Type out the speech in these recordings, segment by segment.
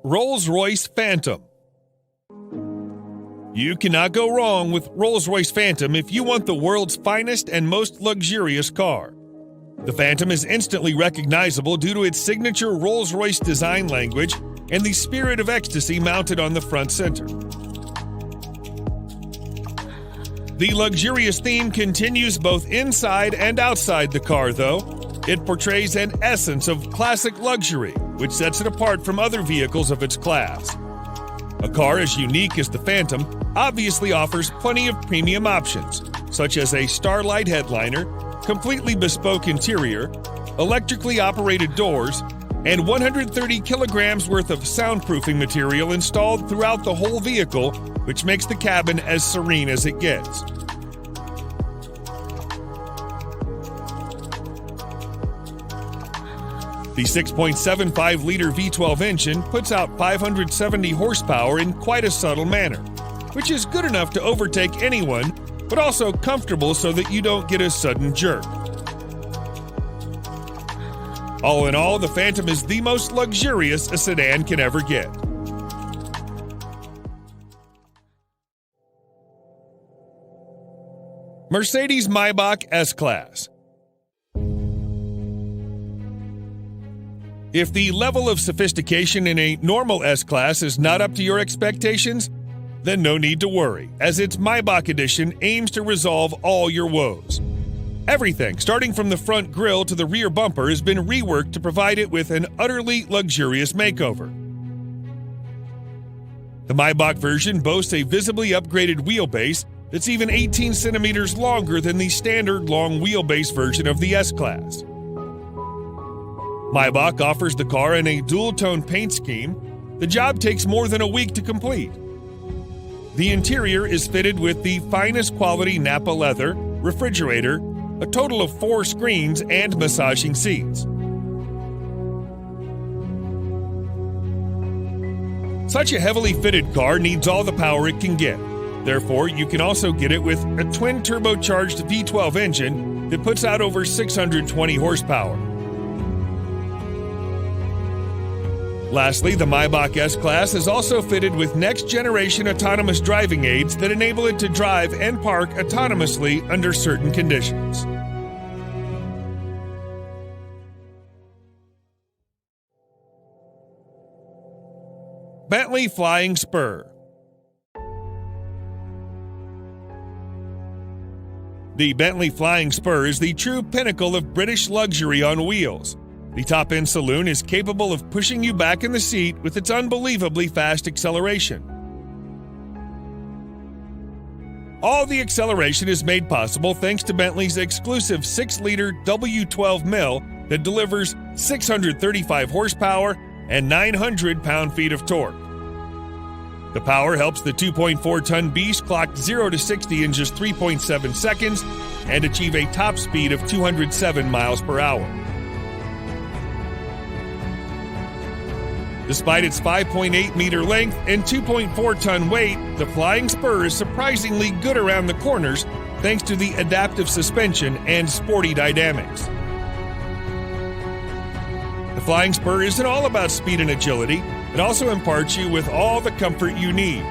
Rolls-Royce Phantom. You cannot go wrong with Rolls-Royce Phantom if you want the world's finest and most luxurious car. The Phantom is instantly recognizable due to its signature Rolls-Royce design language and the spirit of ecstasy mounted on the front center. The luxurious theme continues both inside and outside the car, though. It portrays an essence of classic luxury, which sets it apart from other vehicles of its class. A car as unique as the Phantom obviously offers plenty of premium options, such as a Starlight headliner, completely bespoke interior, electrically operated doors, and 130 kilograms worth of soundproofing material installed throughout the whole vehicle, which makes the cabin as serene as it gets. The 6.75-liter V12 engine puts out 570 horsepower in quite a subtle manner, which is good enough to overtake anyone, but also comfortable so that you don't get a sudden jerk. All in all, the Phantom is the most luxurious a sedan can ever get. Mercedes-Maybach S-Class. If the level of sophistication in a normal S-Class is not up to your expectations, then no need to worry, as its Maybach edition aims to resolve all your woes. Everything, starting from the front grille to the rear bumper, has been reworked to provide it with an utterly luxurious makeover. The Maybach version boasts a visibly upgraded wheelbase that's even 18 centimeters longer than the standard long wheelbase version of the S-Class. Maybach offers the car in a dual-tone paint scheme. The job takes more than a week to complete. The interior is fitted with the finest quality Napa leather, refrigerator, a total of 4 screens, and massaging seats. Such a heavily fitted car needs all the power it can get. Therefore, you can also get it with a twin-turbocharged V12 engine that puts out over 620 horsepower. Lastly, the Maybach S-Class is also fitted with next-generation autonomous driving aids that enable it to drive and park autonomously under certain conditions. Bentley Flying Spur. The Bentley Flying Spur is the true pinnacle of British luxury on wheels. The top-end saloon is capable of pushing you back in the seat with its unbelievably fast acceleration. All the acceleration is made possible thanks to Bentley's exclusive 6-liter W12 mill that delivers 635 horsepower and 900 pound-feet of torque. The power helps the 2.4-ton beast clock 0 to 60 in just 3.7 seconds and achieve a top speed of 207 miles per hour. Despite its 5.8-meter length and 2.4-ton weight, the Flying Spur is surprisingly good around the corners thanks to the adaptive suspension and sporty dynamics. The Flying Spur isn't all about speed and agility. It also imparts you with all the comfort you need.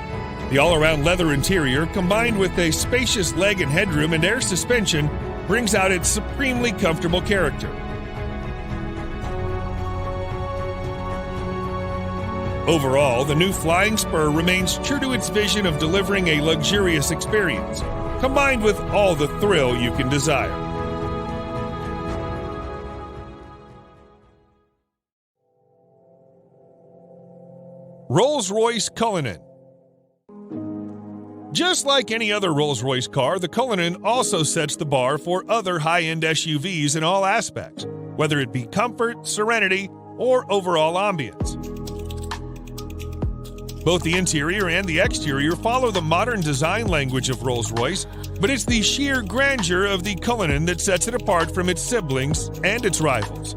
The all-around leather interior, combined with a spacious leg and headroom and air suspension, brings out its supremely comfortable character. Overall, the new Flying Spur remains true to its vision of delivering a luxurious experience, combined with all the thrill you can desire. Rolls-Royce Cullinan. Just like any other Rolls-Royce car, the Cullinan also sets the bar for other high-end SUVs in all aspects, whether it be comfort, serenity, or overall ambience. Both the interior and the exterior follow the modern design language of Rolls-Royce, but it's the sheer grandeur of the Cullinan that sets it apart from its siblings and its rivals.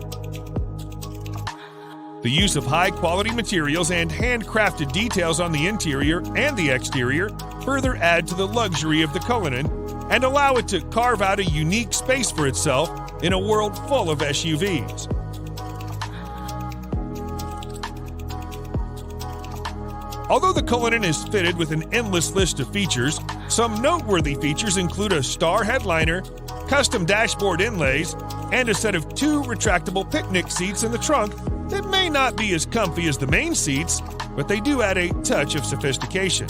The use of high-quality materials and handcrafted details on the interior and the exterior further add to the luxury of the Cullinan and allow it to carve out a unique space for itself in a world full of SUVs. Although the Cullinan is fitted with an endless list of features, some noteworthy features include a star headliner, custom dashboard inlays, and a set of 2 retractable picnic seats in the trunk that may not be as comfy as the main seats, but they do add a touch of sophistication.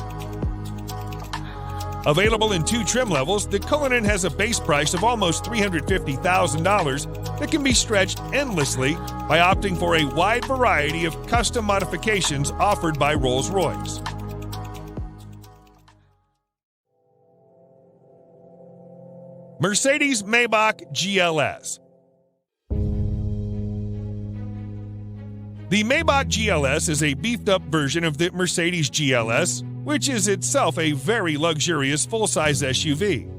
Available in 2 trim levels, the Cullinan has a base price of almost $350,000 that can be stretched endlessly by opting for a wide variety of custom modifications offered by Rolls-Royce. Mercedes-Maybach GLS. The Maybach GLS is a beefed-up version of the Mercedes GLS, which is itself a very luxurious full-size SUV.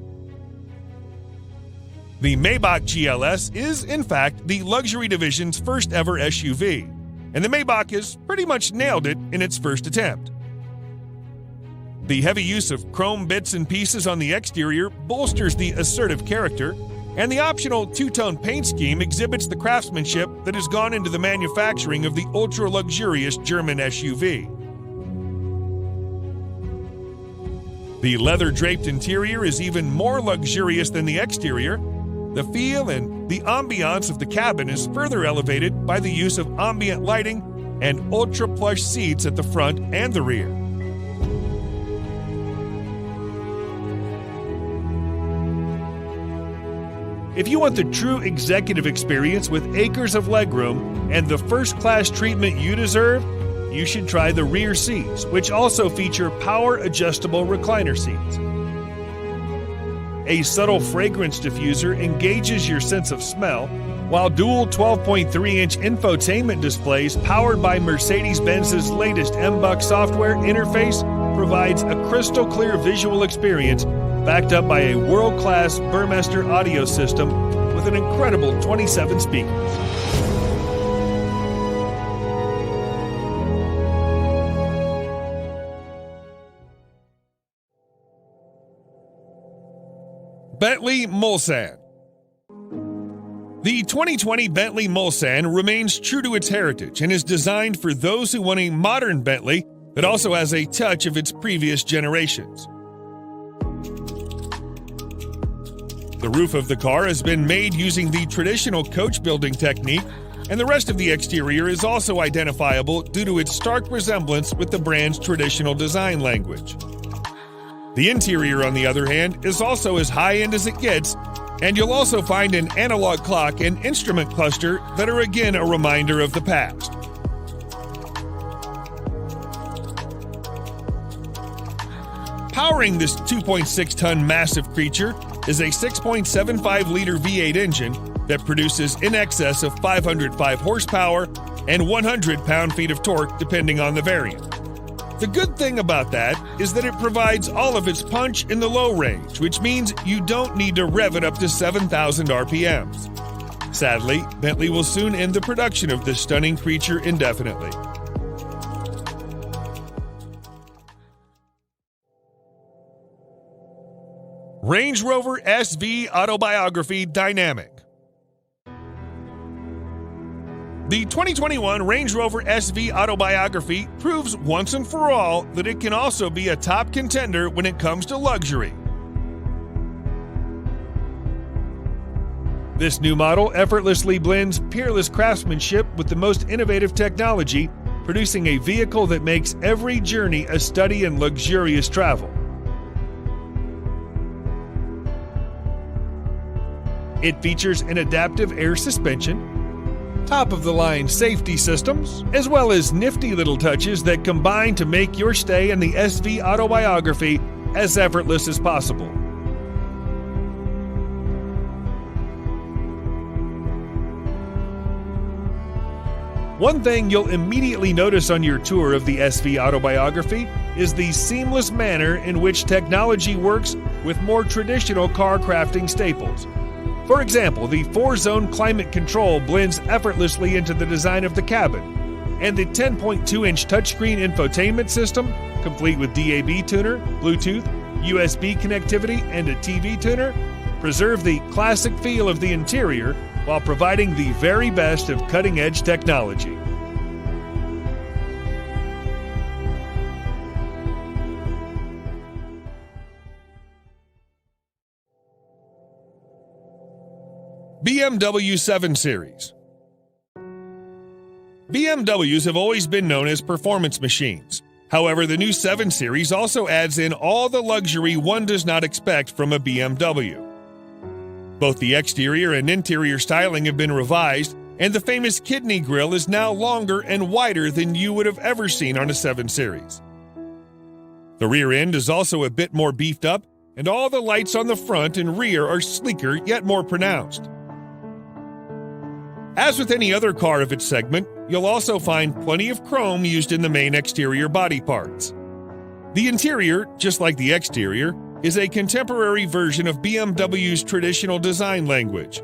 The Maybach GLS is, in fact, the luxury division's first-ever SUV, and the Maybach has pretty much nailed it in its first attempt. The heavy use of chrome bits and pieces on the exterior bolsters the assertive character, and the optional 2-tone paint scheme exhibits the craftsmanship that has gone into the manufacturing of the ultra-luxurious German SUV. The leather-draped interior is even more luxurious than the exterior. The feel and the ambiance of the cabin is further elevated by the use of ambient lighting and ultra-plush seats at the front and the rear. If you want the true executive experience with acres of legroom and the first-class treatment you deserve, you should try the rear seats, which also feature power-adjustable recliner seats. A subtle fragrance diffuser engages your sense of smell, while dual 12.3-inch infotainment displays powered by Mercedes-Benz's latest MBUX software interface provides a crystal-clear visual experience backed up by a world-class Burmester audio system with an incredible 27 speakers. Bentley Mulsanne. The 2020 Bentley Mulsanne remains true to its heritage and is designed for those who want a modern Bentley that also has a touch of its previous generations. The roof of the car has been made using the traditional coach building technique, and the rest of the exterior is also identifiable due to its stark resemblance with the brand's traditional design language. The interior, on the other hand, is also as high-end as it gets, and you'll also find an analog clock and instrument cluster that are again a reminder of the past. Powering this 2.6-ton massive creature is a 6.75-liter V8 engine that produces in excess of 505 horsepower and 100 pound-feet of torque depending on the variant. The good thing about that is that it provides all of its punch in the low range, which means you don't need to rev it up to 7,000 RPMs. Sadly, Bentley will soon end the production of this stunning creature indefinitely. Range Rover SV Autobiography Dynamic. The 2021 Range Rover SV Autobiography proves once and for all that it can also be a top contender when it comes to luxury. This new model effortlessly blends peerless craftsmanship with the most innovative technology, producing a vehicle that makes every journey a study in luxurious travel. It features an adaptive air suspension, top-of-the-line safety systems, as well as nifty little touches that combine to make your stay in the SV Autobiography as effortless as possible. One thing you'll immediately notice on your tour of the SV Autobiography is the seamless manner in which technology works with more traditional car crafting staples. For example, the 4-zone climate control blends effortlessly into the design of the cabin, and the 10.2-inch touchscreen infotainment system, complete with DAB tuner, Bluetooth, USB connectivity, and a TV tuner, preserve the classic feel of the interior while providing the very best of cutting-edge technology. BMW 7 Series. BMWs have always been known as performance machines. However, the new 7 Series also adds in all the luxury one does not expect from a BMW. Both the exterior and interior styling have been revised, and the famous kidney grille is now longer and wider than you would have ever seen on a 7 Series. The rear end is also a bit more beefed up, and all the lights on the front and rear are sleeker yet more pronounced. As with any other car of its segment, you'll also find plenty of chrome used in the main exterior body parts. The interior, just like the exterior, is a contemporary version of BMW's traditional design language.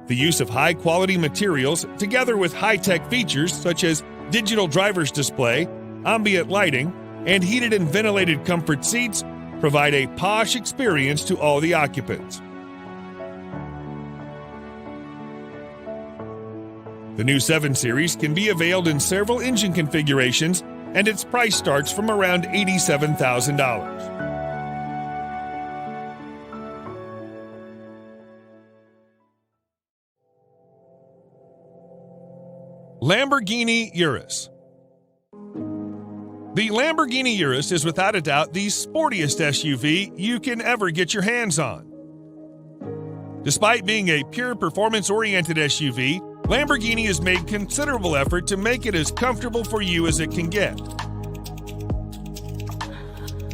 The use of high-quality materials, together with high-tech features such as digital driver's display, ambient lighting, and heated and ventilated comfort seats, provide a posh experience to all the occupants. The new 7 Series can be availed in several engine configurations, and its price starts from around $87,000. Lamborghini Urus. The Lamborghini Urus is without a doubt the sportiest SUV you can ever get your hands on. Despite being a pure performance-oriented SUV, Lamborghini has made considerable effort to make it as comfortable for you as it can get.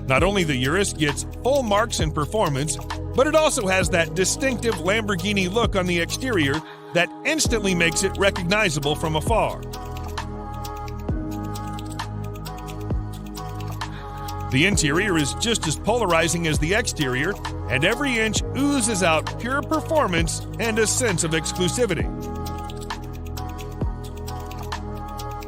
Not only the Urus gets full marks in performance, but it also has that distinctive Lamborghini look on the exterior that instantly makes it recognizable from afar. The interior is just as polarizing as the exterior, and every inch oozes out pure performance and a sense of exclusivity.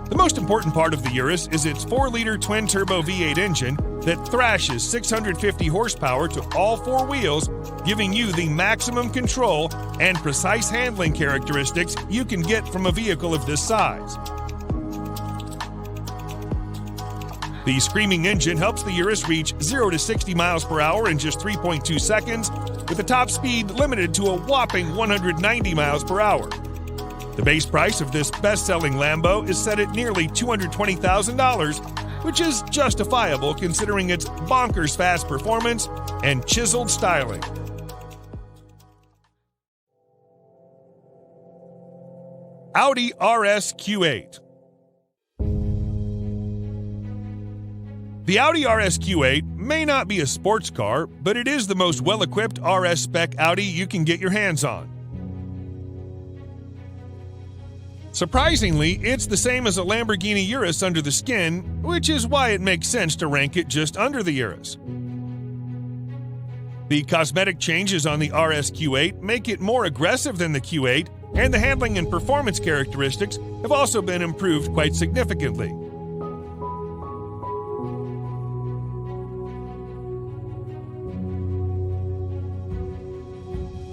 The most important part of the Urus is its 4-liter twin-turbo V8 engine that thrashes 650 horsepower to all 4 wheels, giving you the maximum control and precise handling characteristics you can get from a vehicle of this size. The screaming engine helps the Urus reach 0 to 60 miles per hour in just 3.2 seconds, with the top speed limited to a whopping 190 miles per hour. The base price of this best-selling Lambo is set at nearly $220,000, which is justifiable considering its bonkers fast performance and chiseled styling. Audi RS Q8. The Audi RS Q8 may not be a sports car, but it is the most well-equipped RS spec Audi you can get your hands on. Surprisingly, it's the same as a Lamborghini Urus under the skin, which is why it makes sense to rank it just under the Urus. The cosmetic changes on the RS Q8 make it more aggressive than the Q8, and the handling and performance characteristics have also been improved quite significantly.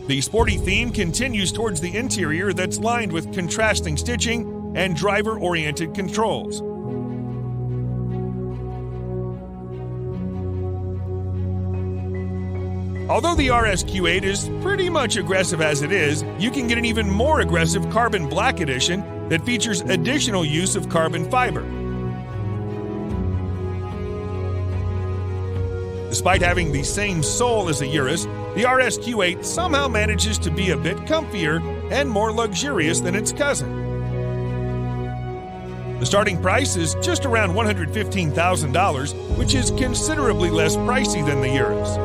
The sporty theme continues towards the interior that's lined with contrasting stitching and driver-oriented controls. Although the RS Q8 is pretty much aggressive as it is, you can get an even more aggressive Carbon Black Edition that features additional use of carbon fiber. Despite having the same soul as a Urus, the RS Q8 somehow manages to be a bit comfier and more luxurious than its cousin. The starting price is just around $115,000, which is considerably less pricey than the Urus.